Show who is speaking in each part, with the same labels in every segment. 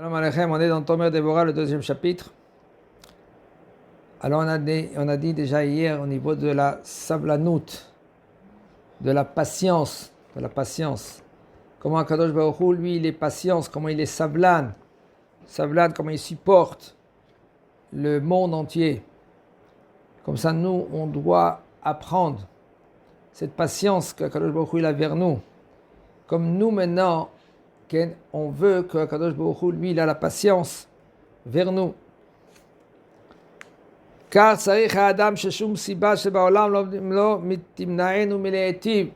Speaker 1: Salam Aleichem, on est dans Tomer Devorah, le deuxième chapitre. Alors on a dit déjà hier au niveau de la sablanout, de la patience, Comment Akadosh Baruch Hu, lui, il est patience, comment il est sablan, comment il supporte le monde entier. Comme ça, nous, on doit apprendre cette patience qu'Akadosh Baruch Hu il a vers nous. Comme nous maintenant, on veut que Akadosh Baruch Hu, lui, il a la patience vers nous. Car tzarich ha'adam sheshum siba shebaolam lo mitimnaenu mile'etiv.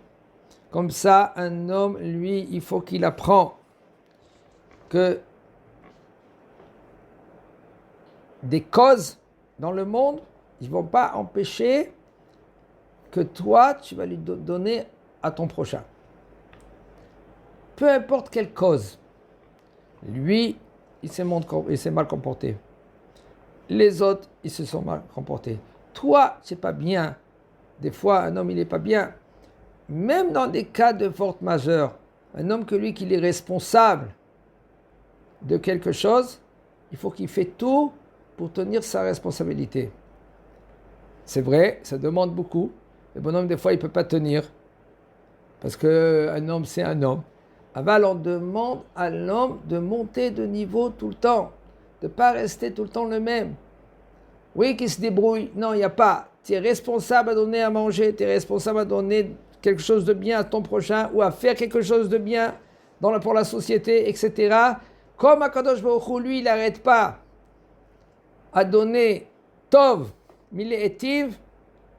Speaker 1: Comme ça, un homme, lui, il faut qu'il apprend que des causes dans le monde, ils ne vont pas empêcher que toi, tu vas lui donner à ton prochain. Peu importe quelle cause. Lui, il s'est mal comporté. Les autres, ils se sont mal comportés. Toi, c'est pas bien. Des fois, un homme, il n'est pas bien. Même dans des cas de force majeure, un homme que lui, qu'il est responsable de quelque chose, il faut qu'il fait tout pour tenir sa responsabilité. C'est vrai, ça demande beaucoup. Le bonhomme, des fois, il ne peut pas tenir. Parce qu'un homme, c'est un homme. Aval, on demande à l'homme de monter de niveau tout le temps. De ne pas rester tout le temps le même. Oui, qu'il se débrouille. Non, il n'y a pas. Tu es responsable à donner à manger, tu es responsable à donner quelque chose de bien à ton prochain ou à faire quelque chose de bien pour la société, etc. Comme Akadosh Baruch Hu, lui, il n'arrête pas à donner Tov, Mile'etiv,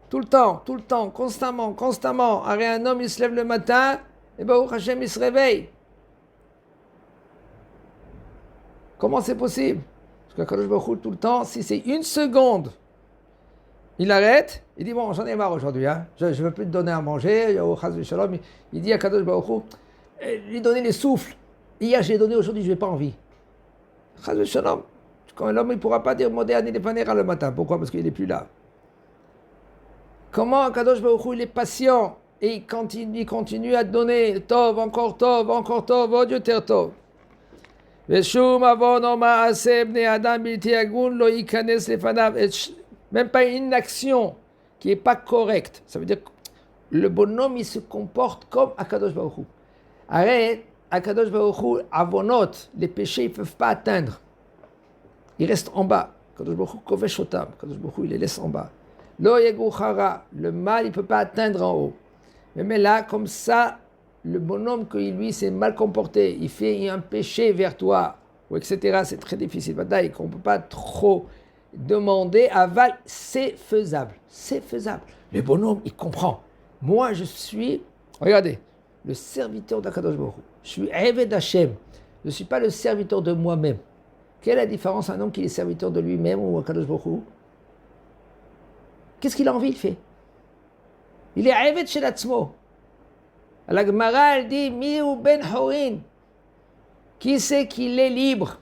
Speaker 1: tout le temps, constamment. Arrête, un homme, il se lève le matin, et Baruch Hashem, il se réveille. Comment c'est possible? Parce qu'Akadosh Baruch Hu, tout le temps, si c'est une seconde, il arrête, il dit bon, j'en ai marre aujourd'hui, je ne veux plus te donner à manger, il dit à Akadosh Baruch Hu, lui donner les souffles. Hier j'ai donné, aujourd'hui je n'ai pas envie. Quand l'homme il ne pourra pas dire Modéani les panera le matin. Pourquoi? Parce qu'il n'est plus là. Comment Akadosh Baruch Hu, il est patient et il continue à donner Tov, encore Tov, oh Dieu, Tov. Même pas une action qui n'est pas correcte. Ça veut dire que le bonhomme, il se comporte comme Akadosh Baruch Hu. Arrête, Akadosh Baruch Hu, avonot, les péchés, ils ne peuvent pas atteindre. Ils restent en bas. Akadosh Baruch Hu, kovesh otam. Akadosh Baruch Hu, il les laisse en bas. Lo yegu chara, le mal, il ne peut pas atteindre en haut. Mais là, comme ça, le bonhomme que lui s'est mal comporté, il fait un péché vers toi, ou etc., c'est très difficile. Bataille qu'on ne peut pas trop demander, aval, c'est faisable. Le bonhomme, il comprend. Moi, je suis, regardez, le serviteur d'Akadosh Baruch Hu. Je suis Eved Hashem. Je ne suis pas le serviteur de moi-même. Quelle est la différence un homme qui est serviteur de lui-même ou Akadosh Baruch Hu? Qu'est-ce qu'il a envie, il fait. Il est Eved Shel Atzmo. La Gemara, elle dit, Miu ben Horin. Qui c'est qu'il est libre?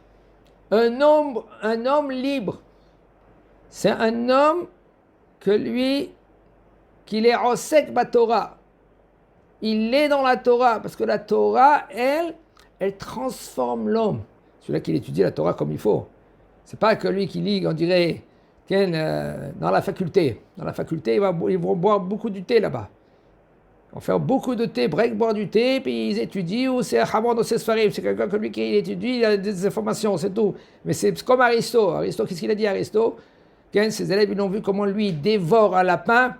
Speaker 1: Un homme libre. C'est un homme que lui, qu'il est Osek Batorah. Il est dans la Torah, parce que la Torah, elle transforme l'homme. Celui-là qui étudie la Torah comme il faut. C'est pas que lui qui lit, on dirait, dans la faculté. Dans la faculté, ils vont boire beaucoup du thé là-bas. On fait beaucoup de thé, boire du thé, puis ils étudient, ou c'est Hamon ou c'est Sfarim, c'est quelqu'un comme lui qui étudie, il a des informations, c'est tout. Mais c'est comme Aristo. Aristo, qu'est-ce qu'il a dit Aristo? Ses élèves, ils ont vu comment lui il dévore un lapin.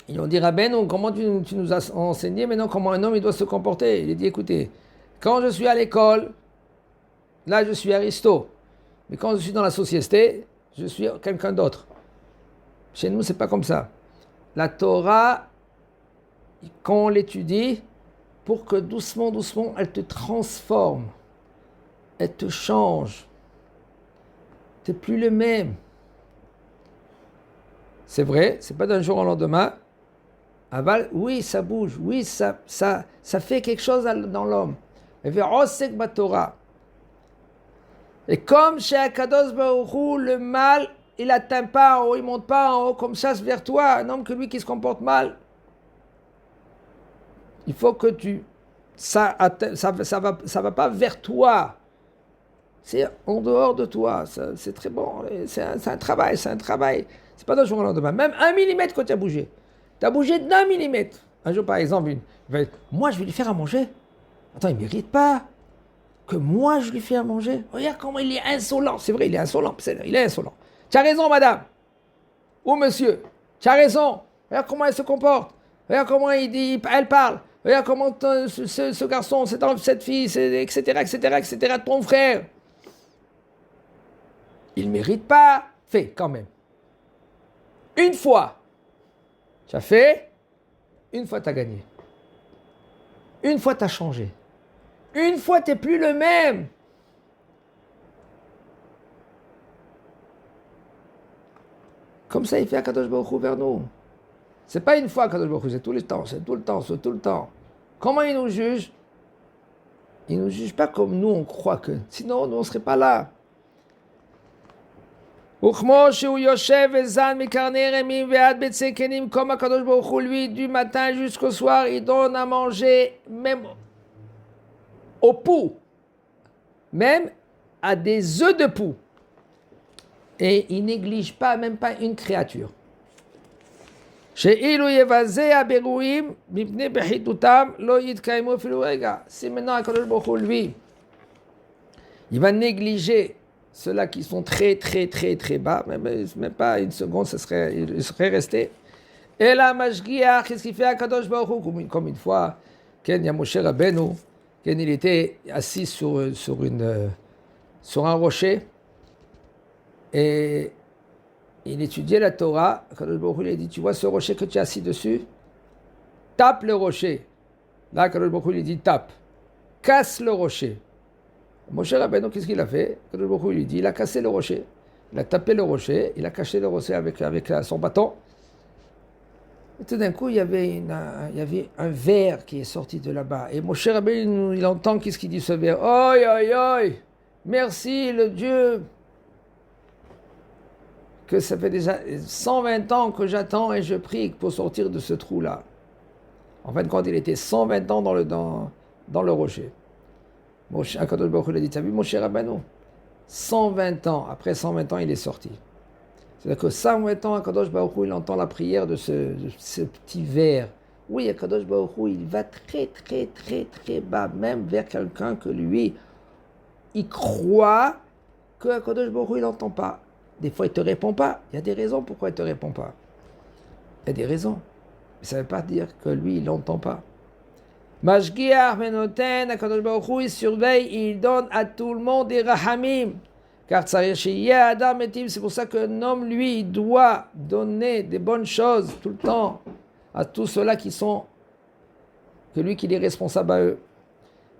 Speaker 1: Ils ont dit, Rabbeinu, comment tu nous as enseigné maintenant comment un homme il doit se comporter? Il a dit, écoutez, quand je suis à l'école, là je suis Aristo. Mais quand je suis dans la société, je suis quelqu'un d'autre. Chez nous, c'est pas comme ça. La Torah, quand on l'étudie, pour que doucement, elle te transforme, elle te change. Tu n'es plus le même. C'est vrai, c'est pas d'un jour au lendemain. Aval, oui, ça bouge, oui, ça fait quelque chose dans l'homme. Et comme chez Akadosh Baruch Hu, le mal, il n'atteint pas en haut, il ne monte pas en haut comme ça vers toi. Un homme que lui qui se comporte mal, il faut que ça va pas vers toi. c'est en dehors de toi. C'est très bon. C'est un travail. C'est pas d'un jour au lendemain. Même 1 millimètre quand tu as bougé. Tu as bougé d'1 millimètre. Un jour, par exemple, moi, je vais lui faire à manger. Attends, il ne mérite pas que moi, je lui fais à manger. Regarde comment il est insolent. C'est vrai, il est insolent. Il est insolent. Tu as raison, madame. Ou monsieur. Tu as raison. Regarde comment elle se comporte. Regarde comment elle parle. Regarde comment ce garçon, cette fille, etc., ton frère. Il ne mérite pas. Fais quand même. Une fois, tu as fait. Une fois, tu as gagné. Une fois, tu as changé. Une fois, tu n'es plus le même. Comme ça, il fait Akadosh Baruch Hu vers nous. C'est pas une fois Akadosh Baruch Hu, c'est tout le temps. Comment il nous juge? Il ne nous juge pas comme nous, on croit que. Sinon, nous, on ne serait pas là. Comme Akadosh Baruch Hu, lui, du matin jusqu'au soir, il donne à manger même au pou, même à des œufs de pou. Et il néglige pas, même pas une créature. Si maintenant Akadosh Baruch Hu, lui, il va négliger ceux-là qui sont très bas, même pas une seconde, il serait resté. Et là, Mashgiach, qu'est-ce qu'il fait Akadosh Baruch Hu? Comme une fois, il y a Moshe Rabbeinu, il était assis sur un rocher, et il étudiait la Torah. Akadosh Baruch Hu lui a dit, tu vois ce rocher que tu es assis dessus? Tape le rocher. Là, Akadosh Baruch Hu lui dit, tape. Casse le rocher. Moshe Rabbeinu, qu'est-ce qu'il a fait? Akadosh Baruch Hu lui dit, il a cassé le rocher. Il a tapé le rocher, il a caché le rocher avec son bâton. Et tout d'un coup, il y avait un ver qui est sorti de là-bas. Et Moshe Rabbeinu, il entend qu'est-ce qu'il dit ce ver. Oi, merci le Dieu, que ça fait déjà 120 ans que j'attends et je prie pour sortir de ce trou-là. En fin de compte, il était 120 ans dans le rocher. Akadosh Baruch Hu a dit, t'as vu Moshe Rabbeinu? 120 ans, après 120 ans, il est sorti. C'est-à-dire que 120 ans, Akadosh Baruch Hu, il entend la prière de ce petit ver. Oui, Akadosh Baruch Hu, il va très bas, même vers quelqu'un que lui, il croit que Akadosh Baruch Hu, il n'entend pas. Des fois, il ne te répond pas. Il y a des raisons pourquoi il ne te répond pas. Il y a des raisons. Mais ça ne veut pas dire que lui, il n'entend pas. Mashgiach Menoten, Akadosh Baruch Hu, il surveille, il donne à tout le monde des rahamim. Car Adam etim, c'est pour ça qu'un homme, lui, il doit donner des bonnes choses tout le temps à tous ceux-là qui sont, que lui qui est responsable à eux.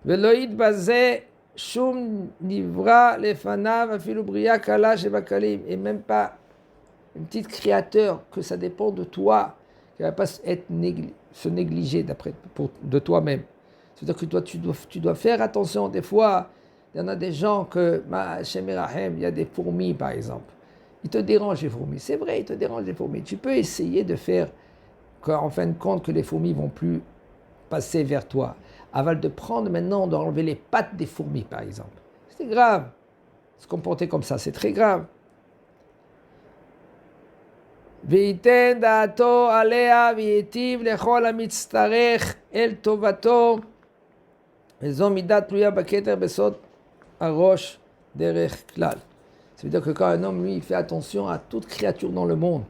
Speaker 1: Veloïd bazé shum nivra lefanav afilu bria kala shebakalim, et même pas une petite créature, que ça dépend de toi, qui ne va pas se négliger de toi-même. C'est-à-dire que toi, tu dois faire attention. Des fois, il y en a des gens que, il y a des fourmis par exemple. Ils te dérangent les fourmis. C'est vrai, ils te dérangent les fourmis. Tu peux essayer de faire, en fin de compte, que les fourmis ne vont plus passer vers toi. Avant de prendre maintenant, d'enlever les pattes des fourmis par exemple. C'est grave. Se comporter comme ça, c'est très grave. Veiten da'ato alea v'yetiv lechol hamitztarech el tovato וזו מידה תלויה בכתר בסוד הראש דרך כלל. Ça veut dire que quand un homme, lui, il fait attention à toute créature dans le monde.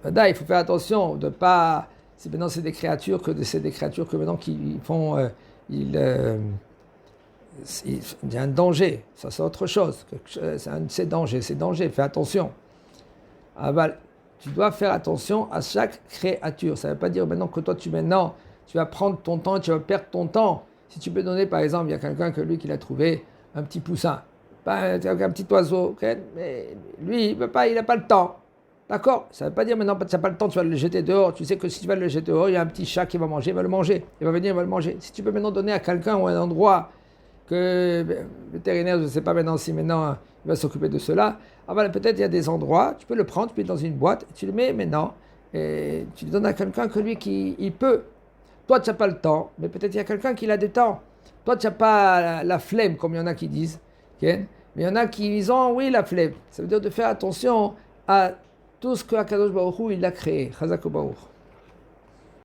Speaker 1: Il faut faire attention de pas... Maintenant, c'est des créatures que maintenant qui font... il y a un danger. Ça, c'est autre chose. C'est danger. Fais attention. Tu dois faire attention à chaque créature. Ça ne veut pas dire maintenant que toi, tu vas prendre ton temps et tu vas perdre ton temps. Si tu peux donner, par exemple, il y a quelqu'un que lui qui a trouvé un petit poussin, pas un petit oiseau, okay? Mais lui, il n'a pas le temps. D'accord? Ça ne veut pas dire maintenant que tu n'as pas le temps, tu vas le jeter dehors. Tu sais que si tu vas le jeter dehors, il y a un petit chat qui va manger, il va le manger. Il va venir, il va le manger. Si tu peux maintenant donner à quelqu'un ou à un endroit que le vétérinaire, je ne sais pas maintenant si maintenant il va s'occuper de cela. Peut-être il y a des endroits, tu peux le prendre, tu peux le mettre dans une boîte, tu le mets maintenant, et tu le donnes à quelqu'un que lui, il peut. Toi, tu n'as pas le temps, mais peut-être il y a quelqu'un qui a du temps. Toi, tu n'as pas la flemme, comme il y en a qui disent. Mais il y en a qui ont, oui, la flemme. Ça veut dire de faire attention à tout ce que Akadosh Baruch Hu, il a créé. Chazak Baruch.